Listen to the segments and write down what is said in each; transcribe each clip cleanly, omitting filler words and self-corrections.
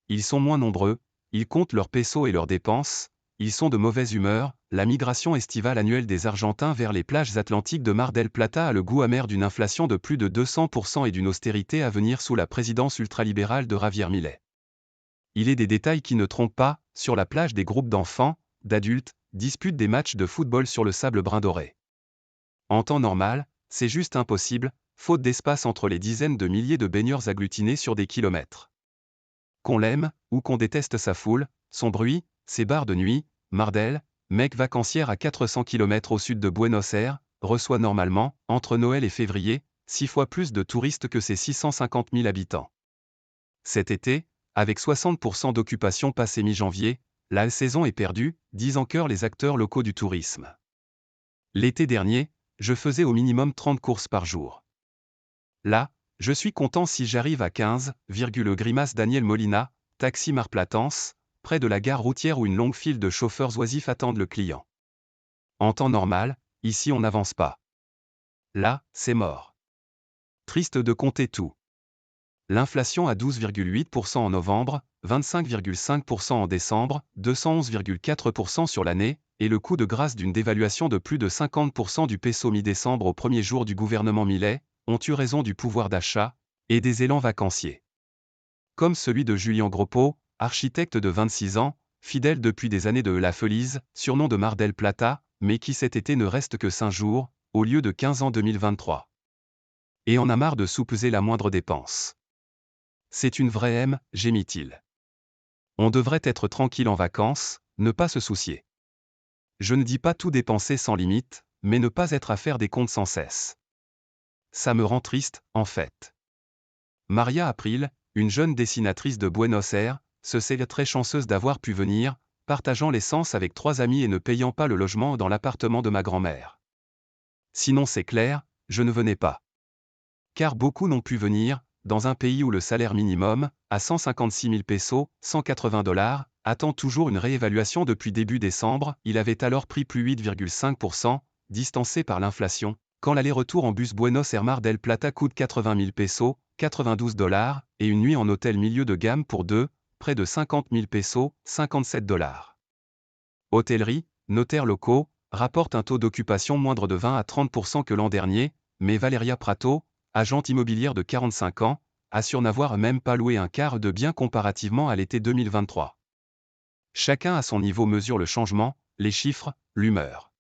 ils sont moins nombreux, ils comptent leurs pesos et leurs dépenses, ils sont de mauvaise humeur. La migration estivale annuelle des Argentins vers les plages atlantiques de Mar del Plata a le goût amer d'une inflation de plus de 200% et d'une austérité à venir sous la présidence ultralibérale de Javier Milei. Il est des détails qui ne trompent pas. Sur la plage, des groupes d'enfants, d'adultes, disputent des matchs de football sur le sable brun doré. En temps normal, c'est juste impossible, faute d'espace entre les dizaines de milliers de baigneurs agglutinés sur des kilomètres. Qu'on l'aime, ou qu'on déteste sa foule, son bruit, ses bars de nuit, Mar del, mecque vacancière à 400 km au sud de Buenos Aires, reçoit normalement, entre Noël et février, 6 fois plus de touristes que ses 650 000 habitants. Cet été, avec 60% d'occupation passé mi-janvier, la saison est perdue, disent en chœur les acteurs locaux du tourisme. L'été dernier, je faisais au minimum 30 courses par jour. Là, je suis content si j'arrive à 15, grimace Daniel Molina, taxi Marplatense, près de la gare routière où une longue file de chauffeurs oisifs attendent le client. En temps normal, ici on n'avance pas. Là, c'est mort. Triste de compter tout. L'inflation à 12,8% en novembre, 25,5% en décembre, 211,4% sur l'année, et le coup de grâce d'une dévaluation de plus de 50% du peso mi-décembre au premier jour du gouvernement Milei, ont eu raison du pouvoir d'achat, et des élans vacanciers. Comme celui de Julien Groppo, architecte de 26 ans, fidèle depuis des années de La Feliz, surnom de Mar del Plata, mais qui cet été ne reste que 5 jours, au lieu de 15 en 2023. Et en a marre de soupeser la moindre dépense. C'est une vraie M, gémit-il. On devrait être tranquille en vacances, ne pas se soucier. Je ne dis pas tout dépenser sans limite, mais ne pas être à faire des comptes sans cesse. Ça me rend triste, en fait. Maria April, une jeune dessinatrice de Buenos Aires, se sait très chanceuse d'avoir pu venir, partageant l'essence avec 3 amis et ne payant pas le logement dans l'appartement de ma grand-mère. Sinon c'est clair, je ne venais pas. Car beaucoup n'ont pu venir, dans un pays où le salaire minimum, à 156 000 pesos, 180 $, attend toujours une réévaluation depuis début décembre. Il avait alors pris plus 8,5%, distancé par l'inflation, quand l'aller-retour en bus Buenos Aires-Mar del Plata coûte 80 000 pesos, 92 $, et une nuit en hôtel milieu de gamme pour 2, près de 50 000 pesos, 57 $. Hôtellerie, notaires locaux, rapportent un taux d'occupation moindre de 20 à 30% que l'an dernier, mais Valeria Prato, agente immobilière de 45 ans, assure n'avoir même pas loué un quart de bien comparativement à l'été 2023. Chacun à son niveau mesure le changement, les chiffres, l'humeur.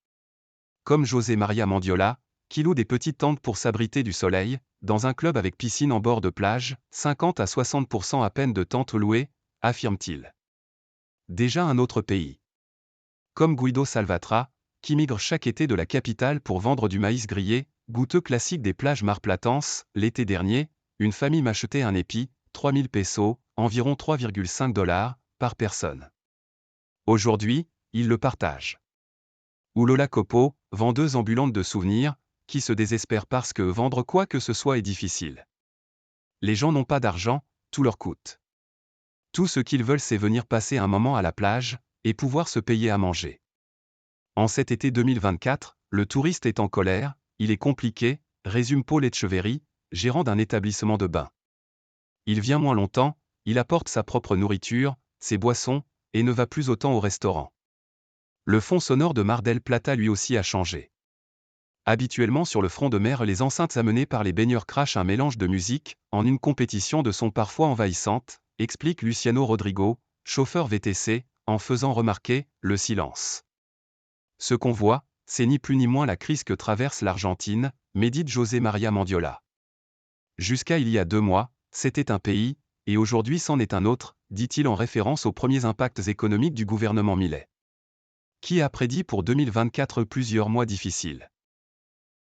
Comme José Maria Mandiola, qui loue des petites tentes pour s'abriter du soleil, dans un club avec piscine en bord de plage, 50 à 60% à peine de tentes louées, affirme-t-il. Déjà un autre pays. Comme Guido Salvatra, qui migre chaque été de la capitale pour vendre du maïs grillé, goûteux classique des plages marplatenses. L'été dernier, une famille m'achetait un épi, 3000 pesos, environ 3,5 $, par personne. Aujourd'hui, ils le partagent. Ou Lola Copo, vendeuse ambulante de souvenirs, qui se désespère parce que vendre quoi que ce soit est difficile. Les gens n'ont pas d'argent, tout leur coûte. Tout ce qu'ils veulent c'est venir passer un moment à la plage, et pouvoir se payer à manger. En cet été 2024, le touriste est en colère, il est compliqué, résume Paul Etcheverry, gérant d'un établissement de bain. Il vient moins longtemps, il apporte sa propre nourriture, ses boissons, et ne va plus autant au restaurant. Le fond sonore de Mar del Plata lui aussi a changé. Habituellement sur le front de mer, les enceintes amenées par les baigneurs crachent un mélange de musique, en une compétition de sons parfois envahissantes, explique Luciano Rodrigo, chauffeur VTC, en faisant remarquer le silence. Ce qu'on voit, c'est ni plus ni moins la crise que traverse l'Argentine, médite José Maria Mandiola. Jusqu'à il y a 2 mois, c'était un pays, et aujourd'hui c'en est un autre, dit-il en référence aux premiers impacts économiques du gouvernement Milei. Qui a prédit pour 2024 plusieurs mois difficiles.